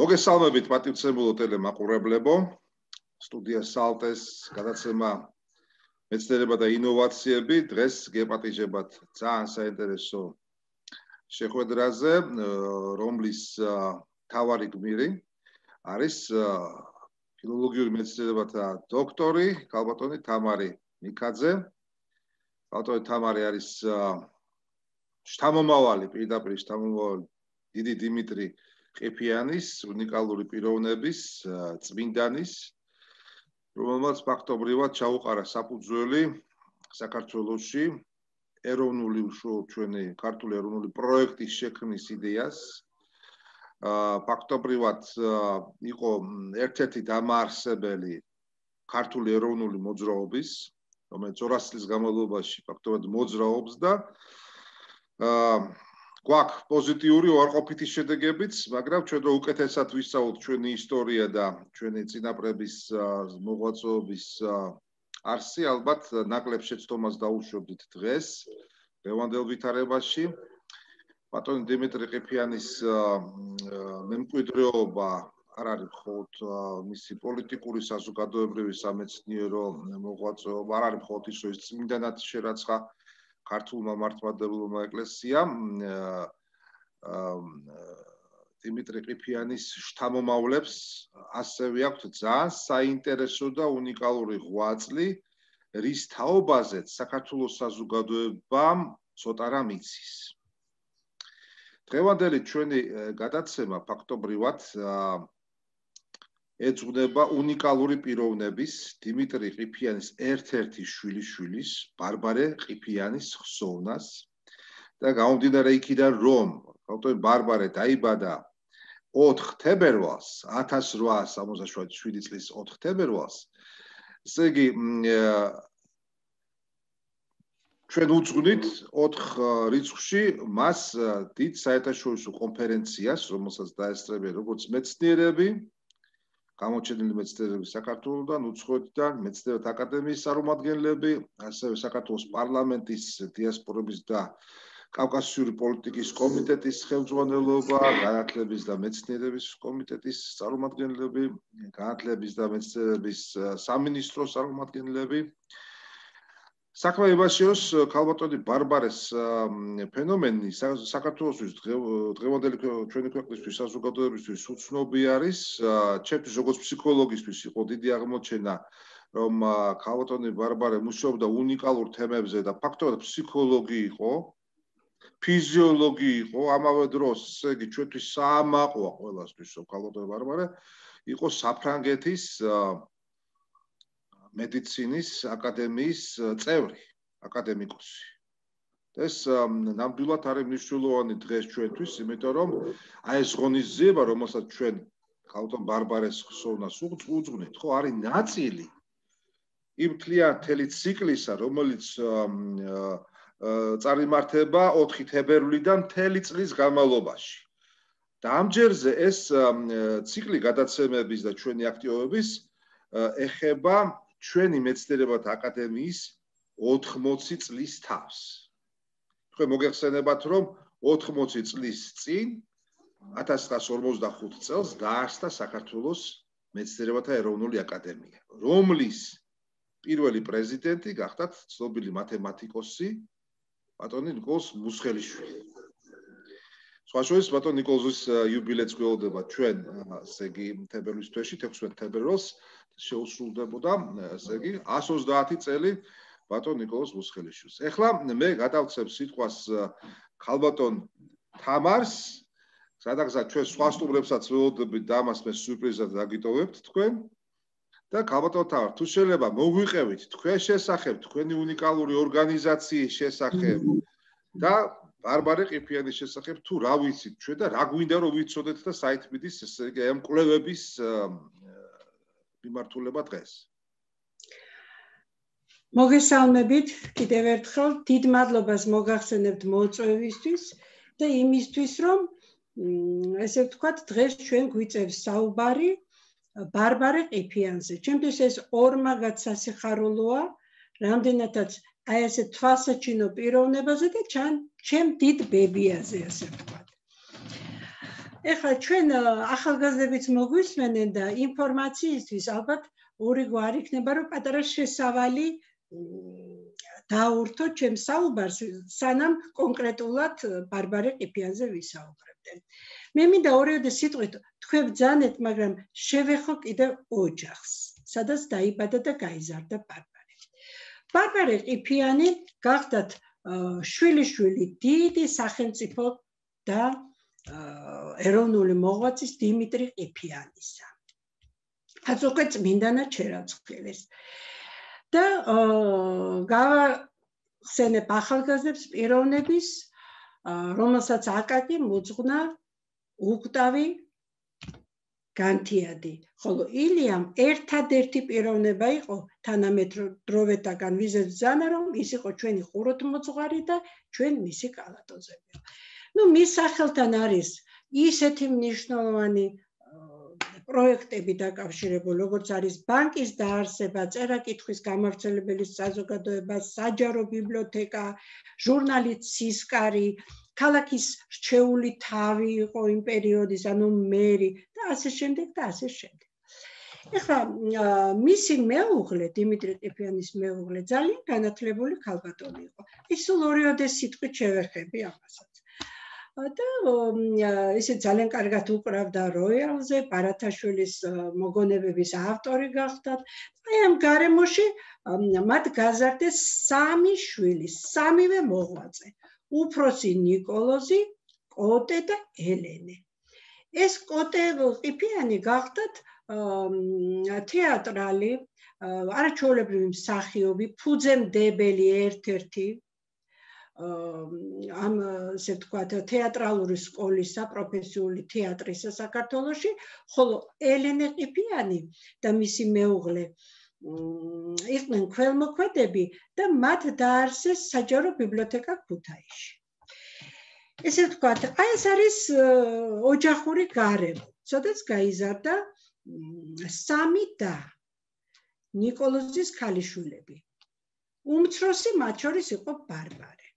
მოგესალმებით პატივცემულო ტელემაყურებლებო. სტუდია სალტეს გადაცემა მეცნიერება და ინოვაციები დღეს გეპატიჟებათ ძალიან საინტერესო შეხვედრაზე, რომლის მთავარი გმირი არის ფილოლოგიური მეცნიერებათა დოქტორი ქალბატონი თამარი მიქაძე. ქალბატონი თამარი არის შთამომავალი, პირდაპირ შთამომავალი დიდი დიმიტრი ყიფიანის უნიკალური პიროვნების წმინდანის, რომელმაც ფაქტობრივად ჩაუყარა საფუძველი საქართველოში ეროვნული ჩვენი ქართული ეროვნული პროექტის შექმნის იდეას. ფაქტობრივად იყო ერთ-ერთი დამაარსებელი ქართული ეროვნული მოძრაობის, რომელიც 200 წლის განმავლობაში ფაქტობრივად მოძრაობს და გვაქვს პოზიტიური უარყოფითი შედეგებიც, მაგრამ ჩვენ რო უკეთესად ვისწავლოთ ჩვენი ისტორია და ჩვენი წინაპრების მოღვაწეობის არსი, ალბათ ნაკლებ შეცდომას დაუშვებდით დღეს დღევანდელ ვითარებაში. ბატონი დიმიტრი ყიფიანის მემკვიდრეობა არ არის მხოლოდ მისი პოლიტიკური საზოგადოებრივი სამეცნიერო მოღვაწეობა, არ არის მხოლოდ ის, რომ ის წმინდანად შერაცხა ქართულმა მართლმადიდებლურმა ეკლესიამ. დიმიტრი ყიფიანის შთამომავლებს ასევე აქვთ ძალიან საინტერესო და უნიკალური ღვაწლი, რის თაობაზეც საქართველოს საზოგადოებამ ცოტა რამ იცის. დღევანდელი ჩვენი გადაცემა ფაქტობრივად ეძღვნება უნიკალური პიროვნების დიმიტრი ყიფიანის ერთ-ერთი შვილიშვილის ბარბარე ყიფიანის ხსოვნას და გამომდინარე იქიდან, რომ ბატონი ბარბარე დაიბადა 4 თებერვალს 1877 წლის 4 თებერვალს, ესე იგი ჩვენ უძღვნით 4 რიცხვში მას დიდ საერთაშორისო კონფერენციას, რომელსაც დაესწრებიან როგორც მეცნიერები, გამოჩენილი მეცნიერები საქართველოსთან, უცხოეთიდან, მეცნიერებათა აკადემიის წარმომადგენლები, ასევე საქართველოს პარლამენტის დიასპორების და კავკასიური პოლიტიკის კომიტეტის ხელმძღვანელობა, განათლების და მეცნიერების კომიტეტის წარმომადგენლები, განათლების და მეცნიერების სამინისტროს წარმომადგენლები. საქმე იმაში, რომ ქალბატონი ბარბარეს ფენომენი საქართველოსთვის დღევანდელი ჩვენი ქვეყნისთვის საზოგადოებისთვის უცნობი არის. ჩემთვის როგორც ფსიქოლოგისთვის იყო დიდი აღმოჩენა, რომ ქალბატონი ბარბარე მუშაობდა უნიკალურ თემებზე და ფაქტობრივად ფსიქოლოგი იყო, ფიზიოლოგი იყო, ამავე დროს, ესე იგი ჩვენთვის საამაყოა ყველასთვის, რომ ქალბატონი ბარბარე იყო საფრანგეთის მედიცინის აკადემიის წევრი, აკადემიკოსი. ეს ნამდვილად არის მნიშვნელოვანი დღეს ჩვენთვის, იმიტომ რომ აი ეს ღონისძიება, რომელსაც ჩვენ ქალბატონ ბარბარეს ხსოვნას უძღვნით, ხო, არის ნაწილი იმ მთელი ციკლისა, რომელიც წარიმართება 4 თებერვლიდან მთელი წლის განმავლობაში. და ამჯერზე ეს ციკლი გადაცემების და ჩვენი აქტივობების ეხება ჩვენი მეცნიერებათა აკადემიის 80 წლის თავს. თქვენ მოგეხსენებათ, რომ 80 წლის წინ 1945 წელს დაარსდა საქართველოს მეცნიერებათა ეროვნული აკადემია, რომლის პირველი პრეზიდენტი გახდათ ცნობილი მათემატიკოსი ბატონი ნიკოლოზ მუსხელიშვილი. სხვა შორის ბატონ ნიკოლოზის იუბილეც გველოდება ჩვენ, ესე იგი თებერვლის თვეში 16 თებერვალს შეუსრულდებოდა, ესე იგი 130 წელი ბატონ ნიკოლოზ მუსხელიშვილს. ეხლა მე გადავცემ სიტყვას ქალბატონ თამარს, სადღაც ჩვენ სხვა სტუმრებსაც ველოდებით და ამას მე სიურპრიზად დაგიტოვებთ თქვენ. და ქალბატონ თამარ, თუ შეიძლება მოგვიყევით თქვენ შესახებ, თქვენი უნიკალური ორგანიზაციის შესახებ და ბარბარე ყიფიანის შესახებ თუ რა ვიცით ჩვენ და რა გვინდა რომ ვიცოდეთ და საით მიდის ესე იგი ამ კვლევების მიმართულება დღეს. მოგესალმებით კიდევ ერთხელ, დიდ მადლობას მოგახსენებთ მოწვევისთვის და იმისთვის, რომ ესე ვთქვათ, დღეს ჩვენ გვიწევს საუბარი ბარბარე ყიფიანზე. ჩემთვის ეს ორმაგად სასიხარულოა, რამდენადაც აი ესე თვალსაჩინო პიროვნებაზე და ჩემ დიდ ბებიაზე, ასე ვთქვათ. ეხლა ჩვენ ახალგაზრდებიც მოგვისმენენ და ინფორმაციისთვის ალბათ ორი გვარი იქნება, რომ პატარა შესავალი დაურთო ჩემს საუბარს, სანამ კონკრეტულად ბარბარე ყიფიანზე ვისაუბრებდნენ. მე მინდა ორიოდე სიტყვით თქვენ ბრძანეთ, მაგრამ შევეხო კიდევ ოჯახს, სადაც დაიბადა და გაიზარდა ბარბარე. ბარბარე ყიფიანი გახდათ შვილიშვილი დიდი სახელმწიფო და ეროვნული მოღვაწის დიმიტრი ყიფიანისა. რაც უკვე წმინდანად შერაცხილეს. და გავახსენებ ახალგაზრდებს პიროვნების, რომელსაც აკაკი მოძღვნა უკვდავი განთიადი. ხოლო ილიამ ერთადერთი პიროვნება იყო თანამედროვეთაგან ვიზეთ ბრძანა, რომ ის იყო ჩვენი ხუროთმოძღვარი და ჩვენ მისი კალატოზები. მის სახელთან არის ისეთი მნიშვნელოვანი პროექტები დაკავშირებული, როგორც არის ბანკის დაარსება, წერა-კითხვის გამავრცელებელი საზოგადოება, საჯარო ბიბლიოთეკა, ჟურნალი ცისკარი, ქალაქის რჩეული თავი იყო იმ პერიოდის, ანუ მერი და ასე შემდეგ და ასე შემდეგ. ეხლა მისი მეუღლე, დიმიტრი ყიფიანის მეუღლე, ძალიან განათლებული ქალბატონი იყო. ის სულ ორიოდე სიტყვით შევეხები ამასაც. და ისე ძალიან კარგად უკრავდა როიალზე, ბარათაშვილის მოგონებების ავტორი გახდათ. აი ამ გარემოში მათ გაზარდეს 3 შვილი, 3-ვე მოღვაწე. უფროსი ნიკოლოზი, კოტე და ელენე. ეს კოტე ყიფიანი გახდათ თეატრალი, არაჩვეულებრივი მსახიობი, ფუძემდებელი ერთ-ერთი ამ ესე ვთქვათ თეატრალური სკოლისა, პროფესიული თეატრისა საქართველოში, ხოლო ელენე ყიფიანი და მისი მეუღლე იყვნენ ქველმოქმედები და მათ დაარსეს საჯარო ბიბლიოთეკა ქუთაისში. ესე ვთქვათ, აი ეს არის ოჯახური გარემო, სადაც გაიზარდა 3 და ნიკოლოზის ქალიშვილები. უმცროსი მათ შორის იყო ბარბარე.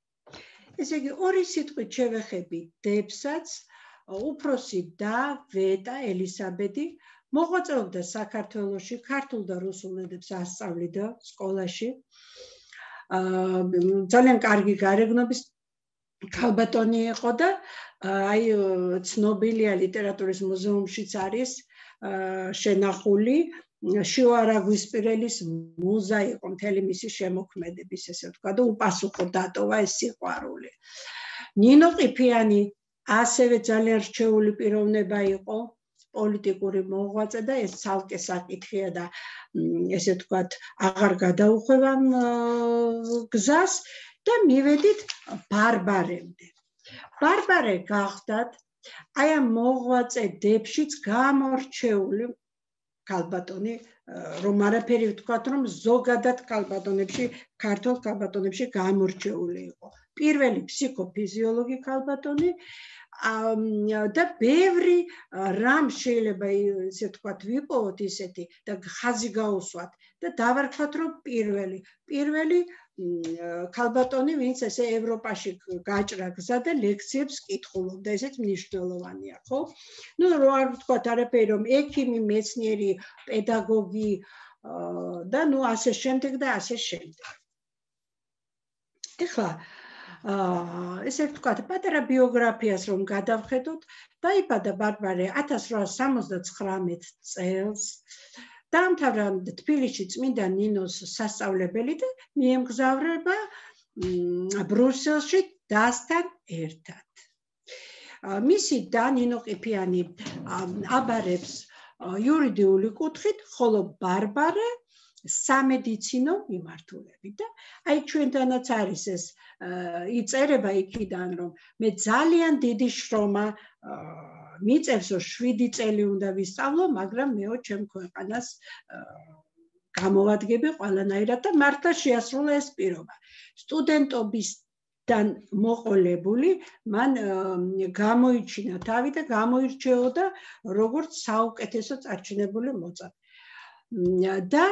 ესე იგი, ორი სიტყვით შევეხები დებსაც, უფროსი და ვეტა ელისაბედი მოღვაწეობდა საქართველოში, ქართულ და რუსულ ენებს ასწავლიდა სკოლაში. ძალიან კარგი გარეგნობის ქალბატონი იყო და აი ცნობილია ლიტერატურის მუზეუმშიც არის შენახული შიوارა გვისპირელის მუზა იყო მთელი მისი შემოქმედების, ესე ვთქვათ, უპასუხო დატოვა ეს სიყვარული. ნინო ყიფიანი ასევე ძალიან რჩეული პიროვნება იყო, პოლიტიკური მოღვაწე და ეს ცალკე საკითხია და ესე ვთქვათ, აღარ გადაუხვევა გზას და მივედით ბარბარემდე. ბარბარე გახდათ აი ამ მოღვაწეებშიც გამორჩეული ქალბატონი, რომ არაფერი ვთქვათ, რომ ზოგადად ქალბატონებში, ქართულ ქალბატონებში გამორჩეული იყო. პირველი ფსიქოფიზიოლოგი ქალბატონი და ბევრი რამ შეიძლება ესე ვთქვათ ვიპოვოთ ისეთი და ხაზი გაუსვათ და დავარქვათ, რომ პირველი ქალბატონი, ვინც ესე ევროპაში გაჭრა გზა და ლექციებს კითხულობდა, ესეც მნიშვნელოვანია, ხო? რო არ ვთქვათ არაფერი, რომ ექიმი, მეცნიერი, პედაგოგი და ასე შემდეგ და ასე შემდეგ. ეხლა ესე ვთქვათ, პატარა ბიოგრაფიას რომ გადავხედოთ, დაიბადა ბარბარე 1879 წელს. დაამთავრა თბილისში წმინდა ნინოს სასწავლებელი და მიემგზავრება ბრუსელში დასთან ერთად. მისი და ნინო ყიფიანი აბარებს იურიდიული კუთხით, ხოლო ბარბარე სამედიცინო მიმართულებით და აი ჩვენთანაც არის ეს იწერება იქიდან, რომ მე ძალიან დიდი შრომა მიწევს, რომ 7 წელი უნდა ვისწავლო, მაგრამ მეო ჩემ ქვეყანას გამოვადგები ყველანაირად და მართლა შეასრულა ეს პირობა. სტუდენტობისგან მოყოლებული, მან გამოიჩინა თავი და გამოირჩეოდა როგორც საუკეთესო წარჩინებული მოწაფე. და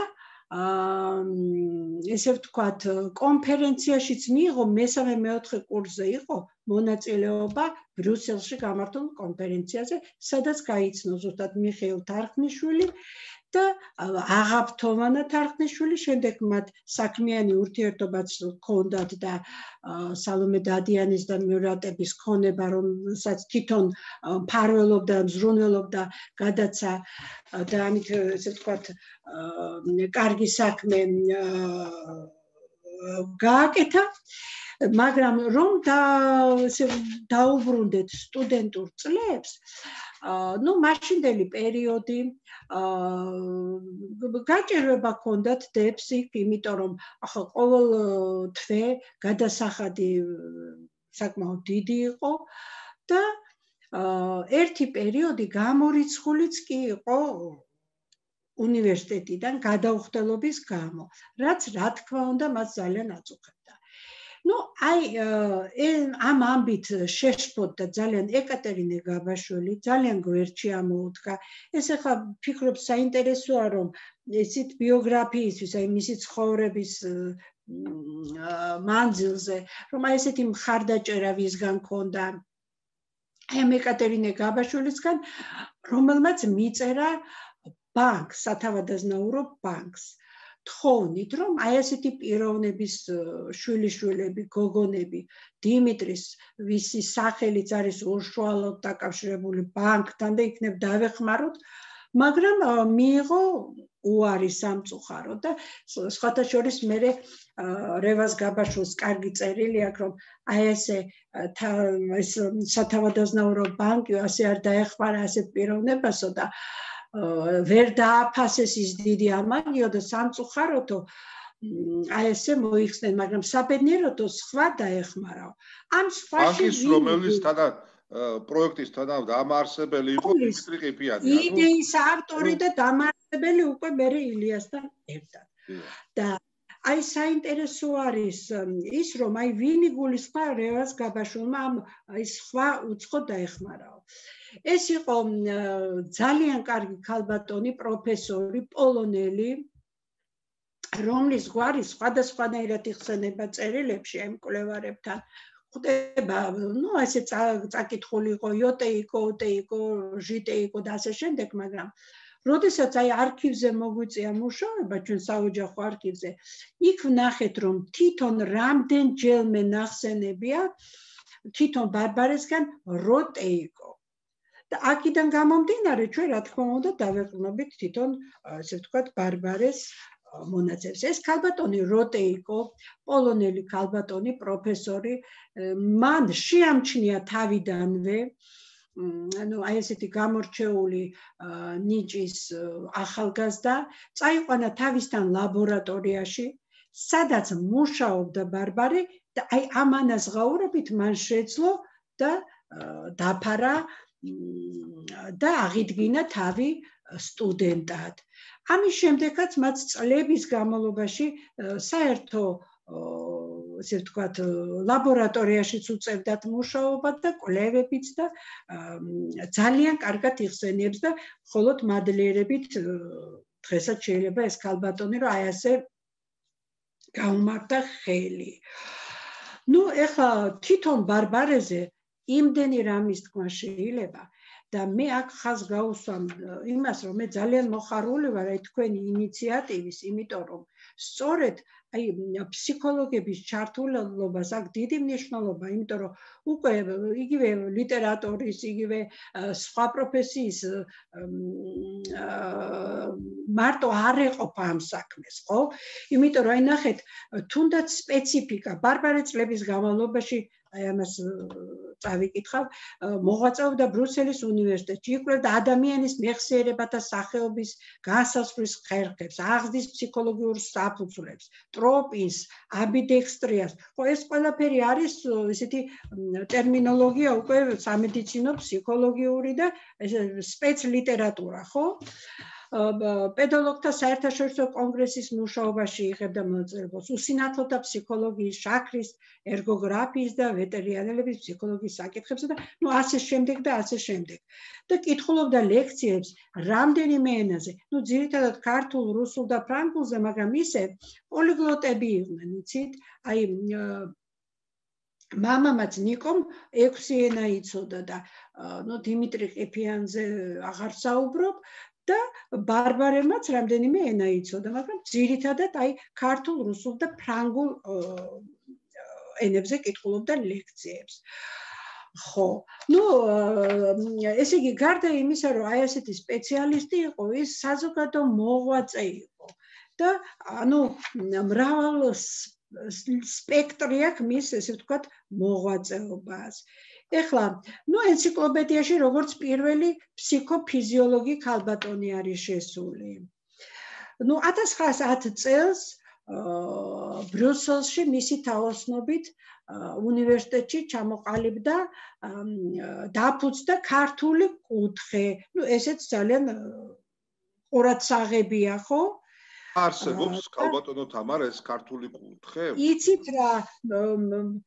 ესე ვთქვათ, კონფერენციაშიც მიიღო მესამე-მეოთხე კურსზე იყო მონაწილეობა ბრიუსელში გამართულ კონფერენციაზე, სადაც გაიცნო ზუსტად მიხეილ თარხნიშვილი და აღაფთოვანა თარხნიშვილი, შემდეგ მათ საქმიანი ურთიერთობაც ჰქონდათ და სალომე დადიანის და მიურატების ქონება, რომელსაც თვითონ მფარველობდა, მზრუნველობდა, გადაცა და ამით ესე ვთქვათ, კარგი საქმე გააკეთა, მაგრამ რომ დაუბრუნდეთ სტუდენტურ წლებს, მაშინდელი პერიოდი გაჭირვება ჰქონდათ დებს იქ, იმიტომ რომ ახლა ყოველ თვე გადასახადი საკმაოდ დიდი იყო და ერთი პერიოდი გამორიცხულიც კი იყო უნივერსიტეტიდან გადაუხდელობის გამო, რაც რა თქმა უნდა მას ძალიან აწუხებდა. ამ ამბით შეშფოთდა ძალიან ეკატერინე გაბაშვილი, ძალიან გვერდში ამოუდგა. ეს ახლა ფიქრობ საინტერესოა, რომ ესეთ ბიოგრაფიისთვის, მისი ცხოვრების მანძილზე, რომ ესეთი მხარდაჭერა ვისგან ჰქონდა, ამ ეკატერინე გაბაშვილისგან, რომელმაც მიწერა ბანკს, სათავადაზნაურო ბანკს, თხოვნით, რომ ესეთი პიროვნების შვილიშვილები, გოგონები, დიმიტრის, ვისი სახელიც არის უშუალოდ დაკავშირებული ბანკთან და იქნებ დავეხმაროთ, მაგრამ მიიღო უარი სამწუხარო და სხვათა შორის მე რევაზ გაბაშვილს კარგი წერილი აქვს, რომ ესე სათავადაზნაურო ბანკი ასე არ დაეხმარა ასეთ პიროვნებასო და ვერ დააფასეს ის დიდი ამაგიო და სამწუხაროთო ესე მოიხსნენ, მაგრამ საბედნიეროთო სხვა დაეხმარაო. ამ სხვაში ბანკის რომელიც პროექტის დამაარსებელი იყო დიმიტრი ყიფიანი. იდეის ავტორი და დამაარსებელი უკვე მერე ილიასთან ერთად. და საინტერესო არის ის, რომ ვინ იგულისხმა რევაზ გაბაშვილმა ამ სხვა უცხო დაეხმარაო. ეს იყო ძალიან კარგი ქალბატონი, პროფესორი, პოლონელი, რომლის გვარი სხვადასხვანაირად იხსენება წერილებში ამ მკვლევარებთან. ხდება, ესე წაკითხული იყო იოტეიკო, ოტეიკო, ჟიტეიკო და ასე შემდეგ, მაგრამ როდესაც არქივზე მოგვიწია მუშაობა, ჩვენ საოჯახო არქივზე, იქ ვნახეთ, რომ თვითონ რამდენჯერმე ნახსენებია თვითონ ბარბარესგან როტეიკო. და აქედან გამომდინარე, ჩვენ რა თქმა უნდა დავეყრდნობით თვითონ, ესე ვთქვათ, ბარბარეს მონაცემს. ეს ქალბატონი როტეიკო, პოლონელი ქალბატონი, პროფესორი, მან შეამჩნია თავიდანვე ესეთი გამორჩეული ნიჭის ახალგაზრდა, წაიყვანა თავისთან ლაბორატორიაში, სადაც მუშაობდა ბარბარე და ამანაზღაურებით მან შეძლო და დაფარა და აღიდგინა თავი სტუდენტად. ამის შემდეგაც მათ წლების განმავლობაში საერთო ესე ვთქვათ, ლაბორატორიაშიც უწევდათ მუშაობა და კვლევებიც და ძალიან კარგად იხსენიებს და მხოლოდ მადლიერებით დღესაც შეიძლება ეს ქალბატონი რომ ასე გაუმართა ხელი. ეხლა თვითონ ბარბარეზე იმდენი რამის თქვა შეიძლება და მე აქ ხაზს გაუსვამ იმას, რომ მე ძალიან მოხარული ვარ თქვენი ინიციატივის, იმიტომ რომ სწორედ ფსიქოლოგების ჩართულობას აქ დიდი მნიშვნელობა, იმიტომ რომ უკვე იგივე ლიტერატურის, იგივე სხვა პროფესიის მარტო არ ეყოფა ამ საქმეს, ხო? იმიტომ რომ ნახეთ, თუნდაც სპეციფიკა ბარბარე წლების განმავლობაში ამას წავიკითხავ, მოღვაწეობდა ბრიუსელის უნივერსიტეტში, იკვლევდა ადამიანის მეხსიერებათა სახეობის განსაზღვრის ხერხებს, აღზრდის ფსიქოლოგიურ საფუძვლებს, ტროპინს, ამბიდექსტრიას. ხო, ეს ყველაფერი არის ესეთი ტერმინოლოგია უკვე სამედიცინო, ფსიქოლოგიური და სპეცლიტერატურა, ხო? პედოლოგთა საერთაშორისო კონგრესის მუშაობაში იღებდა მონაწილეობას უსინათლოთა ფსიქოლოგიის, შაქრის, ერგოგრაფიის და ვეტერინარიების ფსიქოლოგიის საკითხებზე და ასე შემდეგ და ასე შემდეგ. და კითხულობდა ლექციებს რამდენიმე ენაზე, ძირითადად ქართულ, რუსულ და ფრანგულზე, მაგრამ ისე პოლიგლოტები იყვნენ, იცით? მამამაც ნიკომ 6 ენა იცოდა და დიმიტრი ყიფიანზე აღარ საუბრობ და ბარბარემაც რამდენიმე ენა იცოდა, მაგრამ ძირითადად აი ქართულ, რუსულ და ფრანგულ ენებზე კითხულობდა ლექციებს. ხო, ესე იგი გარდა იმისა, რომ აი ასეთი სპეციალისტი იყო, ის საზოგადო მოღვაწე იყო და მრავალ სპექტრი აქვს მის, ესე ვთქვათ, მოღვაწეობას. ეხლა, ენციკლოპედიაში როგორც პირველი ფსიქოფიზიოლოგი ქალბატონი არის შესული. 1910 წელს ბრიუსელში მისი თაოსნობით უნივერსიტეტში ჩამოყალიბდა დაფუძნდა ქართული კუთხე. ესეც ძალიან ყურადსაღებია, ხო? არსებობს ქალბატონო თამარ ეს ქართული კუთხე? იცით რა,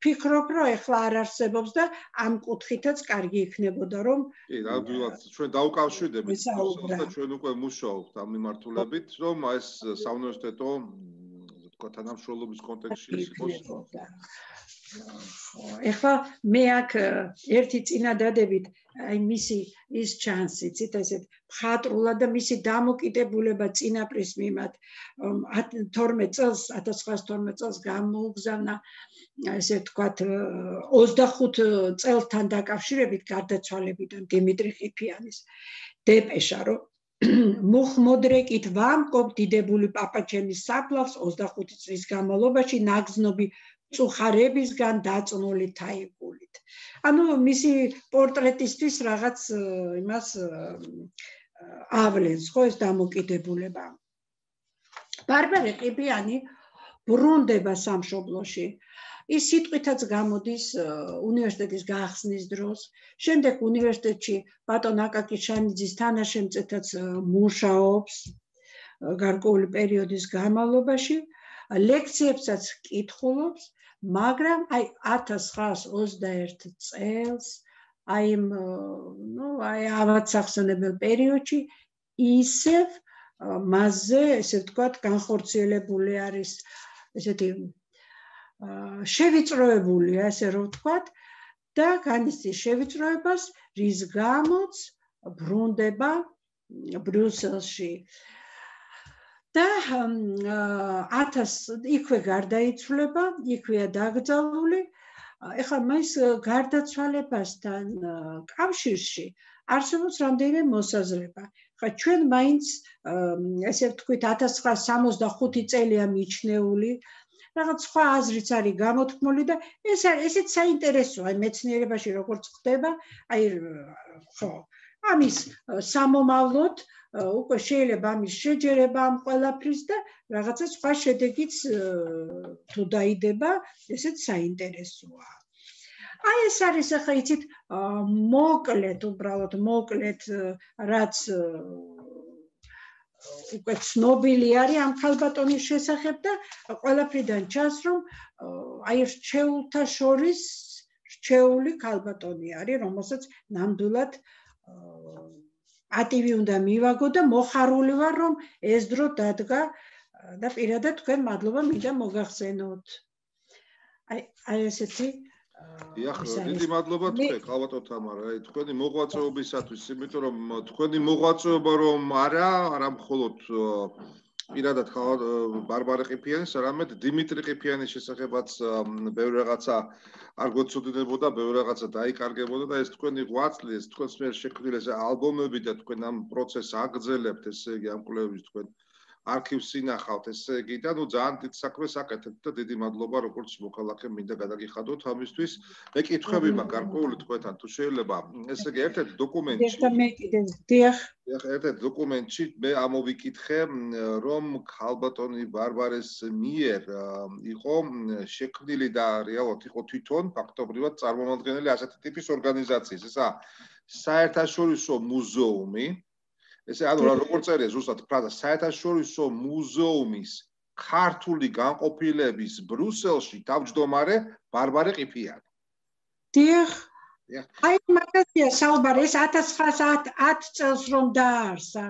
ფიქრობ, რომ ეხლა არ არსებობს და ამ კუთხითაც კარგი იქნებოდა, რომ კი, ნამდვილად ჩვენ დავუკავშირდებით და ჩვენ უკვე მუშაობთ ამ მიმართულებით, რომ ეს საუნივერსიტეტო თქვა თანამშრომლობის კონტექსტში იყოს. ეხლა მე აქ ერთი წინადადებით აი მისი ის ჩანსი, ცით ესეთ მხატვრულად და მისი დამოკიდებულება წინაპრის მიმართ 1912 წელს გამოუგზავნა ესე ვთქვათ 25 წელთან დაკავშირებით გარდაცვალებიდან დიმიტრი ყიფიანის დეპეშა, რომ მუხმოდრეკით ვამკობ დიდებული პაპაჩენის საფლავს 25 წლის განმავლობაში ნაგზნობი წუხარებისგან დაწნული თაიგულით. მისი პორტრეტისთვის რაღაც იმას ავლენს, ხო, ეს დამოკიდებულება. ბარბარე ყიფიანი ბრუნდება სამშობლოში. ის სიტყვითაც გამოდის უნივერსიტეტის გახსნის დროს. შემდეგ უნივერსიტეტში ბატონ აკაკი შანიძის თანაშემწეთაც მუშაობს გარკვეული პერიოდის განმავლობაში. ლექციებსაც კითხულობს, მაგრამ აი 1921 წელს აი ავადსახსენებელ პერიოდში ისევ მასზე, ესე ვთქვათ, განხორციელებული არის ესეთი შევიწროებულია, ესე რომ ვთქვათ, და განიცდის შევიწროებას, რის გამოც ბრუნდება ბრიუსელში. და იქვე გარდაიცვლება, იქვეა დაკრძალული. ეხლა მის გარდაცვალებასთან კავშირში არსებობს რამდენიმე მოსაზრება. ხა ჩვენ მაინც ესე ვთქვით 1965 წელია მიჩნეული, რაღაც სხვა აზრიც არის გამოთქმული და ესეც საინტერესოა მეცნიერებაში როგორც ხდება, აი ხო, ამის სამომავლოდ უკვე შეიძლება ამის შეჯერება ამ ყველაფრის და რაღაცა სხვა შედეგიც თუ დაიდება, ესეც საინტერესოა. აი ეს არის ახლა იცით მოკლედ, უბრალოდ მოკლედ, რაც უკვე ცნობილი არის ამ ქალბატონის შესახებ და ყველაფრიდან ჩანს, რომ აი რჩეულთა შორის რჩეული ქალბატონი არის, რომელსაც ნამდვილად პატივი უნდა მივაგო და მოხარული ვარ, რომ ეს დრო დადგა და პირადად თქვენ მადლობა მინდა მოგახსენოთ. აი ესეთი დიახ, დიდი მადლობა თქვენ, ქალბატონ თამარ, აი თქვენი მოღვაწეობისათვის, იმიტომ რომ თქვენი მოღვაწეობა რომ არა მხოლოდ პირადად ბარბარე ყიფიანის, არამედ დიმიტრი ყიფიანის შესახებაც ბევრი რაღაცა არ გვეცოდინებოდა, ბევრი რაღაცა დაიკარგებოდა და ეს თქვენი ღვაწლი, ეს თქვენს მიერ შექმნილი ეს ალბომები და თქვენ ამ პროცესს აგრძელებთ, ესე იგი ამ კვლევების თქვენ არქივს ინახავთ, ესე იგი და ძალიან დიდ საქმეს აკეთებთ და დიდი მადლობა როგორც მოქალაქე მინდა გადაგიხადოთ ამისთვის. მე კითხვები მაქვს გარკვეული თქვენთან თუ შეიძლება. ესე იგი ერთ-ერთ დოკუმენტში მე ამოვიკითხე, რომ ქალბატონი ბარბარეს მიერ იყო შექმნილი და რეალურად იყო თვითონ ფაქტობრივად წარმომადგენელი ასეთი ტიპის ორგანიზაციის, ესა საერთაშორისო მუზეუმი. ესე როგორც წერია ზუსტად ფრაზა საერთაშორისო მუზეუმის ქართული განყოფილების ბრიუსელში თავმჯდომარე ბარბარე ყიფიანი. დიახ. აი მაგაზია საუბარი, ეს 1910 წელს რომ დაარსა.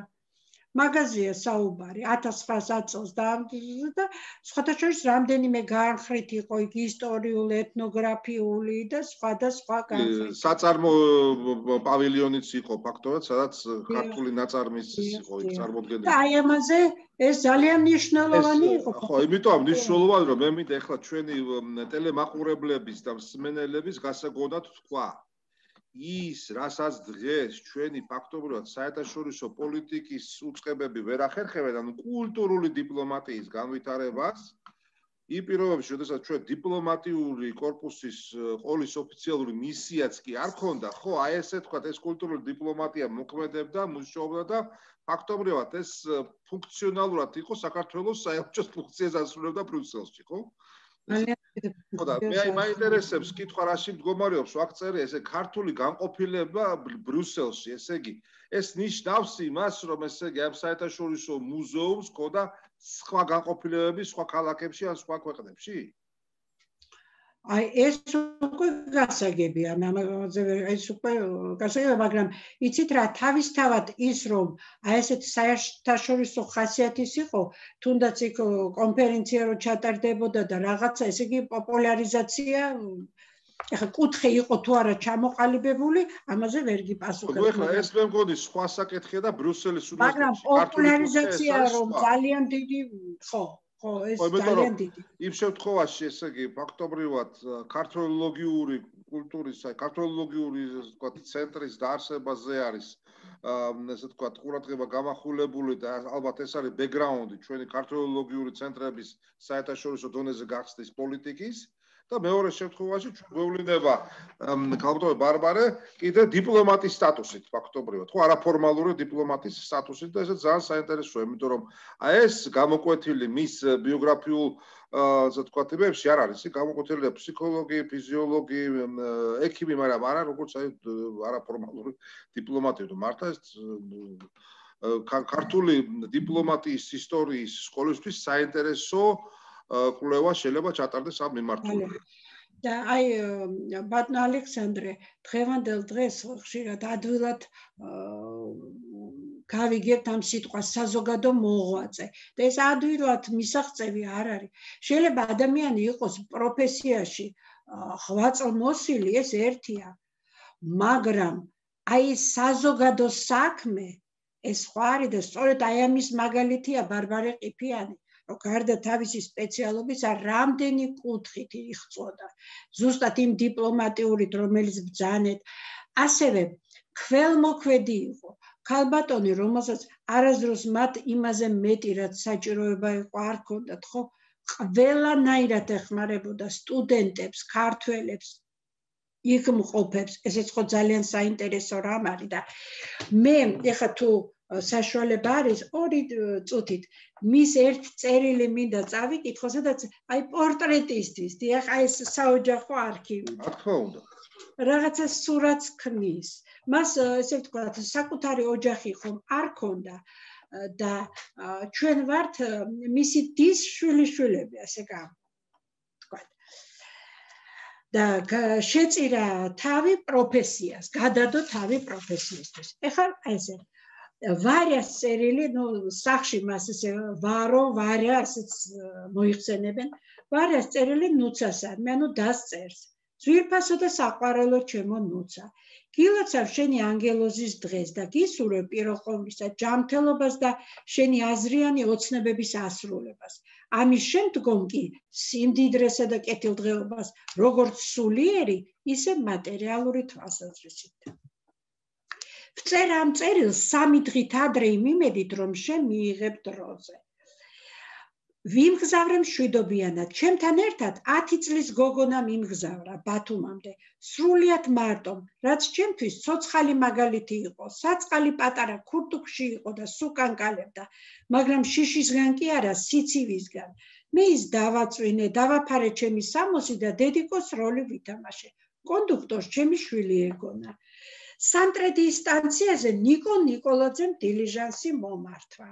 მაგაზია საუბარი 1900 წელს და სხვათა შორის რამდენიმე განხრით იყო იქ ისტორიული, ეთნოგრაფიული და სხვა განხრით. საწარმო პავილიონიც იყო ფაქტობრივად, სადაც ქართული ნაწარმის იყო იქ წარმოდგენილი. და აი ამაზე ეს ძალიან მნიშვნელოვანი იყო. ხო, იმიტომ მნიშვნელოვანი რომ მე მინდა ეხლა ჩვენი ტელემაყურებლების და მსმენელების გასაგონად თქვა. ის, რასაც დღეს ჩვენი ფაქტობრივად საერთაშორისო პოლიტიკის უწყებები ვერ ახერხებენ, ანუ კულტურული დიპლომატიის განვითარებას, იმ პირობებში, როდესაც ჩვენ დიპლომატიური კორპუსის ყოლის ოფიციალური მისიაც კი არ ქონდა, ხო, აი ესე თქვა, ეს კულტურული დიპლომატია მოქმედებდა, მუშაობდა და ფაქტობრივად ეს ფუნქციონალურად იყო საქართველოს საელჩოს ფუნქციას ასრულებდა ბრიუსელში, ხო? ხო და მე მაინტერესებს კითხვა რაში მდგომარეობს ვაქცერი ესე ქართული განყოფილება ბრიუსელში ესე იგი ეს ნიშნავს იმას რომ ესე იგი ამ საერთაშორისო მუზეუმს ქონდა სხვა განყოფილებები სხვა ქალაქებში ან სხვა ქვეყნებში აი ეს უკვე გასაგებია ეს უკვე გასაგებია მაგრამ იცით რა თავისთავად ის რომ აი ესეთი საერთაშორისო ხასიათის იყო თუნდაც იქ კონფერენცია რო ჩატარდებოდა და რაღაცა ესე იგი პოპულარიზაცია ეხა კუთხე იყო თუ არა ჩამოყალიბებული ამაზე ვერ გიპასუხებ ეხლა ეს მე მგონი სხვა საკითხია და ბრიუსელის უნივერსიტეტში მაგრამ პოპულარიზაცია რომ ძალიან დიდი ხო ეს ძალიან დიდი. იმ შემთხვევაში, ესე იგი, ფაქტობრივად ქართოლოგიური კულტურის, ქართოლოგიური, ვთქვათ, ცენტრის დაარსებაზე არის, ესე ვთქვათ, ყურადღება გამახვილებული და ალბათ ეს არის ბექგრაუნდი ჩვენი ქართოლოგიური ცენტრების საერთაშორისო დონეზე გახსნის პოლიტიკის. და მეორე შემთხვევაში ჩვენ გვევლინება ქალბატონი ბარბარე კიდე დიპლომატის სტატუსით ფაქტობრივად ხო არაფორმალური დიპლომატის სტატუსით და ეს ძალიან საინტერესოა იმიტომ რომ აი ეს გამოკვეთილი მის ბიოგრაფიულ ასე ვთქვათ იმებში არ არის გამოკვეთილია ფსიქოლოგი, ფიზიოლოგი, ექიმი, მაგრამ არა როგორც აი არაფორმალური დიპლომატია და მართა ეს ქართული დიპლომატიის ისტორიის სკოლისთვის საინტერესო კვლევა შეიძლება ჩატარდეს ამ მიმართულებით. და აი ბატონო ალექსანდრე, დღევანდელ დღეს ხშირად ადვილად გავიგებთ ამ სიტყვას საზოგადო მოღვაწე. და ეს ადვილად მისაღწევი არ არის. შეიძლება ადამიანი იყოს პროფესიაში ღვაწლმოსილი, ეს ერთია. მაგრამ აი საზოგადო საქმე ეს სხვა არის და სწორედ აი ამის მაგალითია ბარბარე ყიფიანი. რომ გარდა თავისი სპეციალობისა რამდენი კუთხით იღწოდა ზუსტად იმ დიპლომატიურით რომელიც ბრძანეთ ასევე ქველმოქმედი იყო ქალბატონი რომელსაც არასდროს მათ იმაზე მეტი რაც საჭიროება იყო არ ქონდათ ხო ყველანაირად ეხმარებოდა სტუდენტებს ქართველებს იქ მყოფებს ესეც ხო ძალიან საინტერესო რამ არის და მე ეხა თუ საშუალება არის 2 წუთით მის ერთ წერილი მინდა წავიკითხო სადაც აი პორტრეტისთვის დიახ აი ეს საოჯახო არქივი რა თქმა უნდა რაღაცა სურათს ქმნის მას ესე ვთქვათ საკუთარი ოჯახი ხომ არ ქონდა და ჩვენ ვართ მისი დის შვილიშვილები ასე ვთქვათ და შეწირა თავი პროფესიას გადადო თავი პროფესიისთვის ეხლა ესე ვარიას წერილი, სახში მას ესე ვარია ასეც მოიხსენებენ. ვარიას წერილი ნუცას არ, მე ანუ დასწერს. ძვირფასო და საყვარელო ჩემო ნუცა. გილოცავ შენი ანგელოზის დღეს და გისურვებ პიროყომლისა ჯანმრთელობას და შენი აზრიანი ოცნებების ასრულებას. ამის შემდგომ კი სიმდიდრესა და კეთილდღეობას, როგორც სულიერი, ისე მატერიალური თვალსაზრისით. ვწერ ამ წერილს 3 დღით ადრე იმედით რომ შენ მიიღებ დროზე. ვიმგზავრე მშვიდობიანად, ჩემთან ერთად 10 წლის გოგონა მიმგზავრა ბათუმამდე, სრულიად მარტომ, რაც ჩემთვის ცოცხალი მაგალითი იყო, საწყალი პატარა ქურთუქში იყო და სუკანკალებდა, მაგრამ შიშისგან კი არა, სიცივისგან. მე ის დავაწვინე, დავაფარე ჩემი სამოსი და დედიკოს როლი ვითამაშე. კონდუქტორს ჩემი შვილი ეგონა. სანტრედის სტანციაზე ნიკო ნიკოლაძემ დილიჟანსი მომართვა.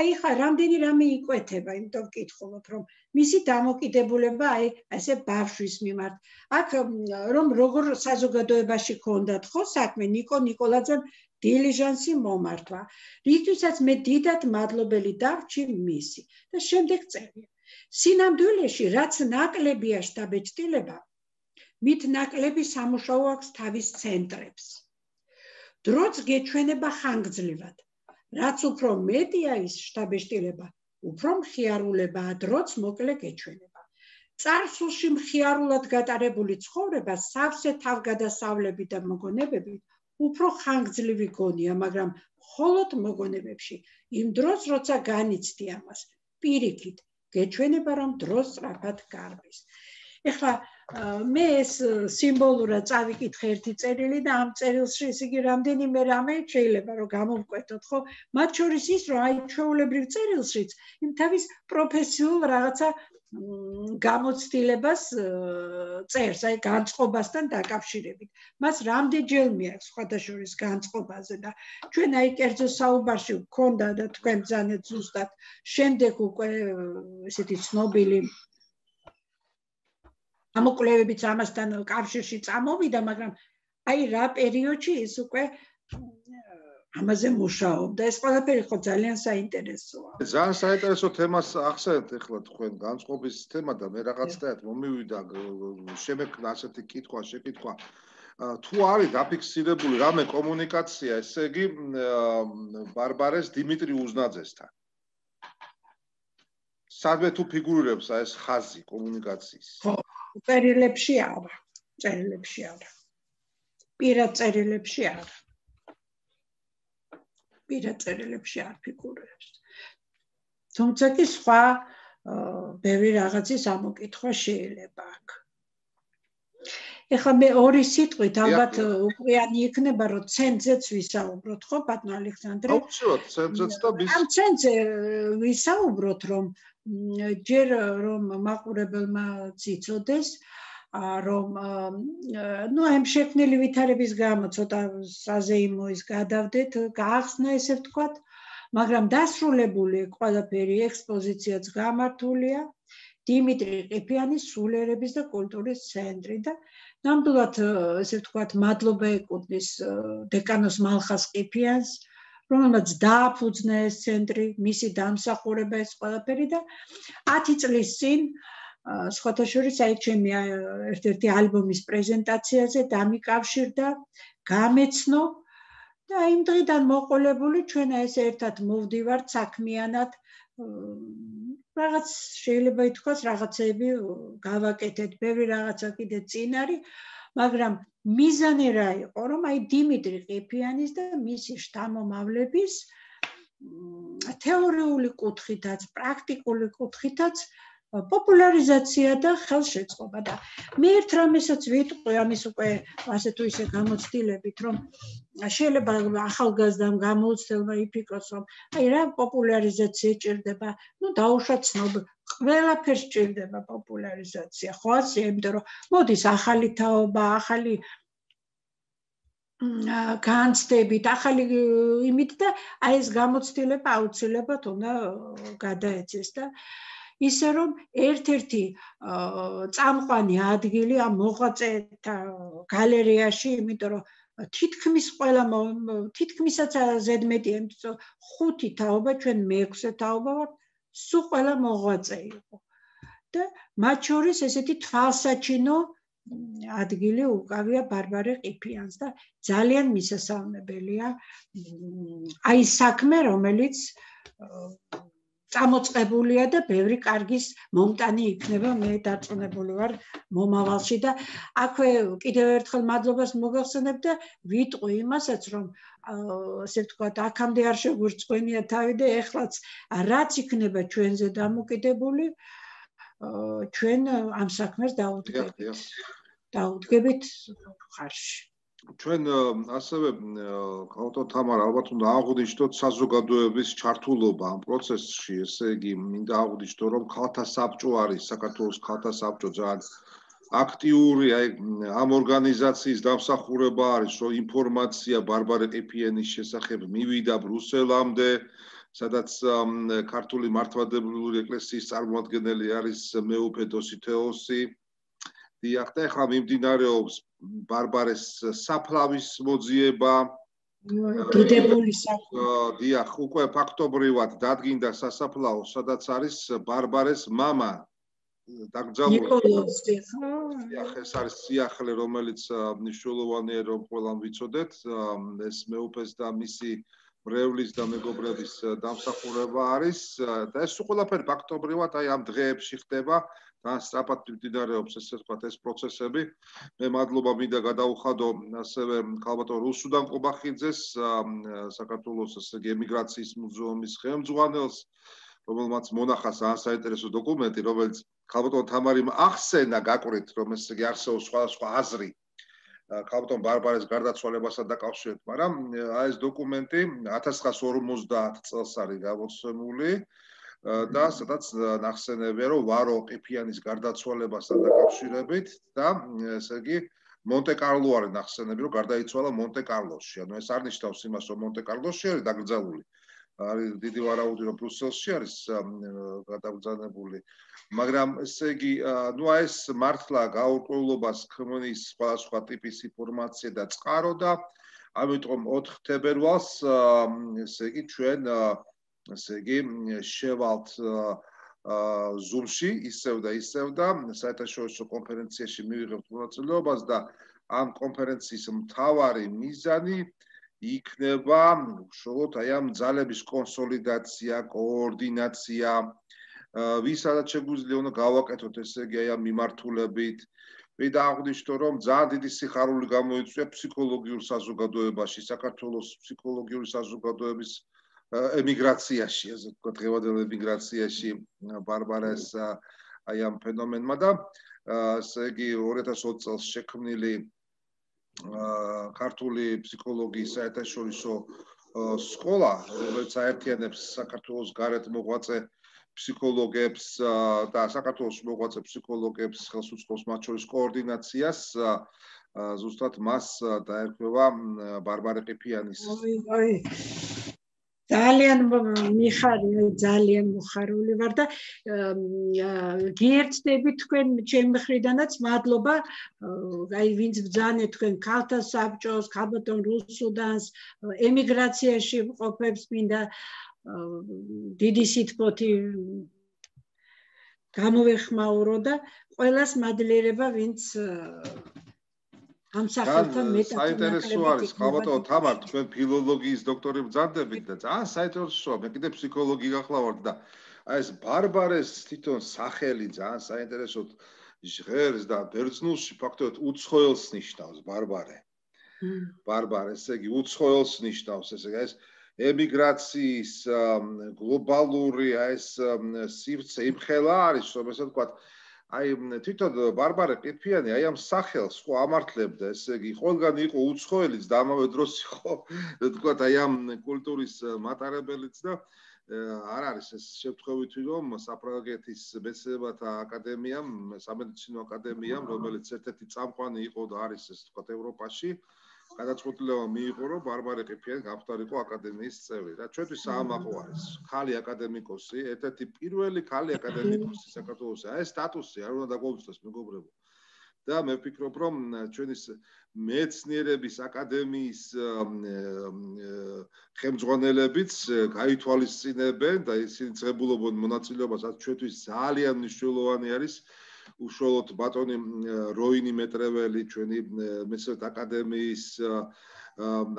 აი ხა რამდენი რამე იკვეთება, იმიტომ ვკითხულობ, რომ მისი დამოკიდებულება აი ესე ბავშვის მიმართ. აქ რომ როგორ საზოგადოებაში ქონდათ ხო საქმე ნიკო ნიკოლაძემ დილიჟანსი მომართვა. რითვისაც მე დიდად მადლობელი დავრჩი მისი. და შემდეგ წერია. სინამდვილეში რაც ნაკლებია შტაბ-ეჭდილება, მით ნაკლები სამუშაო აქვს თავის ცენტრებს. დროც გეჩვენება ხანგრძლივად. რაც უფრო მეტია ის შტაბ-ეჭდილება, უფრო მხიარულებაა დროც მოკლე გეჩვენება. წარსულში მხიარულად გატარებული ცხოვრება სავსე თავგადასავლებით და მოგონებებით უფრო ხანგრძლივი გონია, მაგრამ მხოლოდ მოგონებებში. იმ დროს, როცა განიცდი ამას, პირიქით, გეჩვენება, რომ დრო სწრაფად გარბის. ეხლა მე ეს სიმბოლურად წავიკითხე ერთი წერილი და ამ წერილში ესე იგი რამდენიმე რამე შეიძლება რომ გამოვკვეთოთ, ხო? მათ შორის ის, რომ აი ჩვეულებრივ წერილშიც იმ თავის პროფესიულ რაღაცა გამოცდილებას წერს, აი განწყობასთან დაკავშირებით. მას რამდენჯერ მიაქვს სხვადასხვა განწყობაზე და ჩვენ აი კერძო საუბარში ვქონდა და თქვენ ბრძანეთ ზუსტად შემდეგ უკვე ესეთი ცნობილი ამოკვლევებიც ამასთან კავშირში წამოვიდა, მაგრამ აი რა პერიოდში ის უკვე ამაზე მუშაობდა. ეს ყველაფერი ხო ძალიან საინტერესოა. ძალიან საინტერესო თემას ახსენეთ ახლა თქვენ განწყობის თემა და მე რაღაცნაირად მომივიდა შემექმნა ასეთი შეკითხვა. თუ არის დაფიქსირებული რამე კომუნიკაცია, ესე იგი ბარბარეს დიმიტრი უზნაძესთან. სადმე თუ ფიგურირებს ეს ხაზი კომუნიკაციის? ხო, წერილებში არა. პირად წერილებში არა. პირად წერილებში არ ფიგურირებს. თუმცა კი სხვა ბევრი რაღაცის ამოკითხვა შეიძლება აქ. ეხლა მე ორი სიტყვით ალბათ უყრიანი იქნება, რომ ცენზეც ვისაუბროთ, ხო, ბატონო ალექსანდრე? აუცილებლად ცენზეც და ამ ცენზე ვისაუბროთ, რომ ჯერ რომ მაყურებელმა იცოდეს, რომ ნუ ამ შექმნილი ვითარების გამო ცოტა საზეიმო ის გადავდეთ, გაახსნა ესე ვთქვათ, მაგრამ დასრულებული ყველაფერი ექსპოზიციაც გამართულია დიმიტრი ყიფიანის სულიერების და კულტურის ცენტრი და ნამდვილად ესე ვთქვათ მადლობა ეკუთვნის დეკანოს მალხას ყიფიანს, რომელმაც დააფუძნა ეს ცენტრი, მისი დამსახურება ეს ყველაფერი და 10 წლის წინ სხვათა შორის აი ჩემი ერთ-ერთი ალბომის პრეზენტაციაზე დამიკავშირდა, გამეცნო და იმ დღიდან მოყოლებული ჩვენ ეს ერთად მოვდივართ საქმიანად რაღაც შეიძლება ითქვას რაღაცები გავაკეთეთ, ბევრი რაღაცა კიდე წინ არის, მაგრამ მიზანი რა იყო, რომ აი დიმიტრი ყიფიანის და მისი შთამომავლების თეორიული კუთხითაც, პრაქტიკული კუთხითაც პოპულარიზაცია და ხელშეწყობა და მე ერთ რამესაც ვიტყვი ამის უკვე ასე თუ ისე გამოცდილებით, რომ შეიძლება ახალგაზრდამ გამოუცდელმა იფიქროს, რომ აი რა პოპულარიზაცია ჭირდება, ნუ დაუშვათ ცნობილ, ყველაფერს ჭირდება პოპულარიზაცია, ხო ასე, იმიტომ რომ მოდის ახალი თაობა, ახალი განცდებით, ახალი იმით და აი ეს გამოცდილება აუცილებლად უნდა გადაეცეს და ისე რომ ერთ-ერთი წამყვანი ადგილი ამ მოღვაწეთა გალერეაში, იმიტომ რომ თითქმისაც ზედმეტია, იმიტომ 5 თაობა, ჩვენ მე-6 თაობა ვართ, სულ ყველა მოღვაწე იყო. და მათ შორის ესეთი თვალსაჩინო ადგილი უკავია ბარბარე ყიფიანს და ძალიან მისასალმებელია აი საქმე, რომელიც წამოწყებულია და ბევრი კარგის მომტანი იქნება, მე დარწმუნებული ვარ მომავალში და აქვე კიდევ ერთხელ მადლობას მოგახსენებ და ვიტყვი იმასაც, რომ ასე ვთქვათ, აქამდე არ შეგვირწყვენია თავი და ეხლაც რაც იქნება ჩვენზე დამოკიდებული, ჩვენ ამ საქმეს დაუდგებით ხარში. ჩვენ ასევე ხალხო თამარ ალბათ უნდა აღვნიშნოთ საზოგადოების ჩართულობა ამ პროცესში, ესე იგი მინდა აღვნიშნო, რომ ქალთა საბჭო არის, საქართველოს ქალთა საბჭო ძალიან აქტიური, აი ამ ორგანიზაციის დამსახურება არის, რომ ინფორმაცია ბარბარე ყიფიანის შესახებ მივიდა ბრუსელამდე სადაც ქართული მართლმადიდებლური ეკლესიის წარმომადგენელი არის მეუფე დოსითეოსი. დიახ, და ახლა მიმდინარეობს ბარბარეს საფლავის მოძიება. დიდებული საფლავი. დიახ, უკვე ფაქტობრივად დადგინდა სასაფლაო, სადაც არის ბარბარეს მამა დაკრძალული. დიახ, ეს არის სიახლე, რომელიც მნიშვნელოვანია, რომ ყველამ ვიცოდეთ. ეს მეუფეს და მისი მრევლის და მეგობრების დამსახურება არის და ეს ყველაფერი ფაქტობრივად აი ამ დღეებში ხდება და სწრაფად მიმდინარეობს ესე ვთქვათ ეს პროცესები. მე მადლობა მინდა გადაუხადო ასევე ქალბატონ რუსუდან ყობახიძეს, საქართველოს ესე იგი ემიგრაციის მუზეუმის ხელმძღვანელს, რომელმაც მონახა საინტერესო დოკუმენტი, რომელიც ქალბატონ თამარიმ ახსენა გაკვირით, რომ ესე იგი არსებობს სხვადასხვა აზრი ქალბატონ ბარბარეს გარდაცვალებასთან დაკავშირებით, მაგრამ ეს დოკუმენტი 1950 წელს არის გამოცემული და სადაც ნახსენებია, რომ ვარო ყიფიანის გარდაცვალებასთან დაკავშირებით და ესე იგი მონტე-კარლო არის ნახსენები, რომ გარდაიცვალა მონტე-კარლოში. ანუ ეს არ ნიშნავს იმას, რომ მონტე-კარლოში არის დაკრძალული. არის დიდი ვარაუდი, რომ ბრიუსელში არის გადაბრძანებული. მაგრამ ესე იგი, ნუ ეს მართლა გაურკვევლობას ქმნის სხვადასხვა ტიპის ინფორმაცია და წყარო და ამიტომ 4 თებერვალს ესე იგი ჩვენ ესე იგი შევალთ Zoom-ში ისევ და საერთაშორისო კონფერენციაში მივიღებთ მონაწილეობას და ამ კონფერენციის მთავარი მიზანი იქნება უშუალოდ აი ამ ძალების კონსოლიდაცია, კოორდინაცია, ვისაც შეგვიძლია უნდა გავაკეთოთ ესე იგი აი ამ მიმართულებით. და აღნიშნო, რომ ძალიან დიდი სიხარული გამოიწვია ფსიქოლოგიურ საზოგადოებაში, საქართველოს ფსიქოლოგიური საზოგადოების ემიგრაციაში, ასე ვთქვათ, დღევანდელ ემიგრაციაში ბარბარეს აი ამ ფენომენმა და ესე იგი 2020 წელს შექმნილი ქართული ფსიქოლოგიის საერთაშორისო სკოლა, რომელიც აერთიანებს საქართველოს გარეთ მოღვაწე ფსიქოლოგებს და საქართველოს მოღვაწე ფსიქოლოგებს ხელს უწყობს მათ შორის კოორდინაციას, ზუსტად მას დაერქვება ბარბარე ყიფიანის. ძალიან მიხარია, ძალიან მოხარული ვარ და გიერთდები თქვენ ჩემი მხრიდანაც მადლობა, აი ვინც ბრძანეთ თქვენ ქალთა საბჭოს, ქალბატონ რუსუდანს, ემიგრაციაში მყოფებს მინდა დიდი სითბოთი გამოვეხმაურო და ყველას მადლიერება, ვინც ამ სახელთან მეტად საინტერესო არის, ქალბატონ თამარ, თქვენ ფილოლოგიის დოქტორი ბრძანდებით და ძალიან საინტერესოა, მე კიდე ფსიქოლოგი გახლავართ და აი ეს ბარბარეს თვითონ სახელი ძალიან საინტერესოდ ჟღერს და ბერძნულში ფაქტობრივად უცხოელს ნიშნავს ბარბარე. ბარბარე, ესე იგი უცხოელს ნიშნავს, ესე იგი ეს ემიგრაციის გლობალური ეს სივრცე იმხელა არის, რომ ესე ვთქვათ, აი თვითონ ბარბარე ყიფიანი აი ამ სახელს ხო ამართლებდა, ესე იგი ყველგან იყო უცხოელიც და ამავე დროს იყო ვთქვათ აი ამ კულტურის მატარებელიც და არ არის ეს შევთხოვითი რომ საფრანგეთის მეცნიერებათა აკადემიამ, სამედიცინო აკადემიამ, რომელიც ერთ-ერთი წამყვანი იყო და არის ეს ვთქვათ ევროპაში გადაწყვეტილება მიიღო, რომ ბარბარე ყიფიანი გამხდარიყო აკადემიის წევრი. და ჩვენთვის საამაყო არის. ქალი აკადემიკოსი, ერთ-ერთი პირველი ქალი აკადემიკოსი საქართველოში. აი ეს სტატუსი არ უნდა დაგვაუწყდეს მეგობრებო. და მე ვფიქრობ, რომ ჩვენი მეცნიერების აკადემიის ხელმძღვანელებიც გაითვალისწინებენ და ისინი წებულობენ მონაწილეობასაც ჩვენთვის ძალიან მნიშვნელოვანი არის. უშუალოდ ბატონი როინი მეტრეველი, ჩვენი მეცნიერთა აკადემიის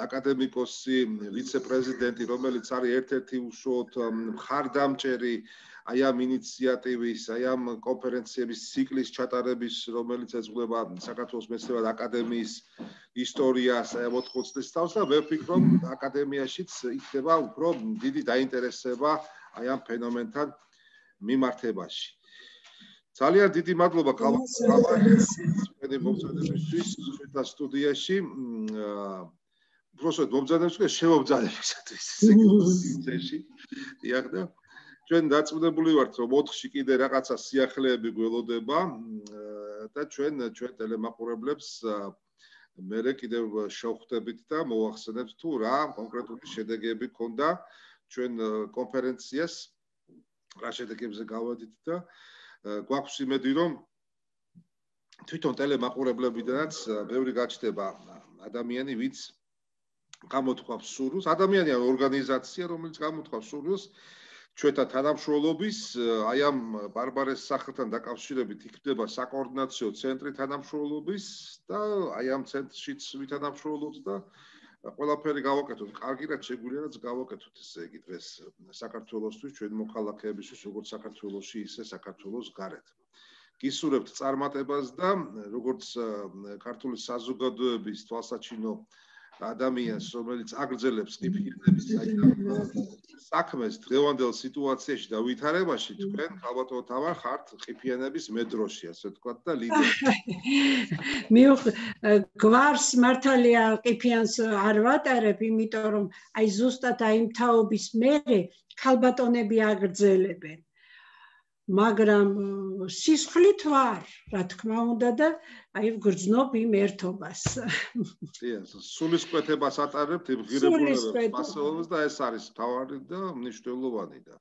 აკადემიკოსი, ვიცე-პრეზიდენტი, რომელიც არის ერთ-ერთი უშუალოდ მხარდამჭერი აი ამ ინიციატივის, აი ამ კონფერენციების ციკლის ჩატარების, რომელიც ეძღვნება საქართველოს მეცნიერებათა აკადემიის ისტორიას, აი 80 წლის თავს და მე ვფიქრობ, აკადემიაშიც იქნება უფრო დიდი დაინტერესება აი ამ ფენომენთან მიმართებაში. ძალიან დიდი მადლობა თქვენი მომწადებისთვის ჩვენთან სტუდიაში. უბრალოდ მომწადებისთვის შემომწადებისათვის ისე დიახ და ჩვენ დაწუნებული ვართ რომ 4-ში კიდე რაღაცა სიახლეები გველოდება და ჩვენ ტელემაყურებლებს მერე კიდევ შევხვდებით და მოვახსენებთ თუ რა კონკრეტული შედეგები ქონდა ჩვენ კონფერენციას რა შედეგებზე გავადით და გვაქვს იმედი რომ თვითონ ტელემაყურებლებიდანაც ბევრი გაჩნდება ადამიანი ვინც გამოთქვამს სურვილს ადამიანი ან ორგანიზაცია რომელიც გამოთქვამს სურვილს ჩვენთან თანამშრომლობის აი ამ ბარბარეს სახელთან დაკავშირებით იქნება საკოორდინაციო ცენტრი თანამშრომლობის და აი ამ ცენტრშიც ვითანამშრომლობთ და ყველაფერი გავაკეთოთ კარგი რაც შეგვიძლია რაც გავაკეთოთ ესე იგი დღეს საქართველოსთვის ჩვენ მოქალაქეებისთვის როგორც საქართველოში ისე საქართველოს გარეთ გისურვებთ წარმატებას და როგორც ქართული საზოგადოების თვალსაჩინო ადამიანს რომელიც აგრძელებს ყიფიანების საქმეს დღევანდელ სიტუაციაში და ვითარებაში თქვენ ალბათო თავარ ხართ ყიფიანების მედროში ასე ვთქვათ და ლიდერი გვარს მართალია ყიფიანს არ ვატარებ იმიტომ რომ აი ზუსტად აი იმ თაობის მერე ქალბატონები აგრძელებენ მაგრამ სისხლით ვარ რა თქმა უნდა და აი ვგრძნობ იმ ერთობას სულისკვეთებას ატარებთ იმ ღირებულებებს მასწავლებლებს და ეს არის მთავარი და მნიშვნელოვანი და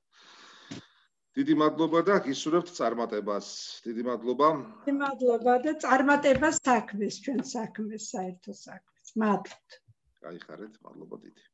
დიდი მადლობა და გისურვებთ წარმატებას დიდი მადლობა და წარმატებას საქმეს ჩვენ საქმეს საერთო საქმეს მადლობთ გაიხარეთ მადლობა დიდი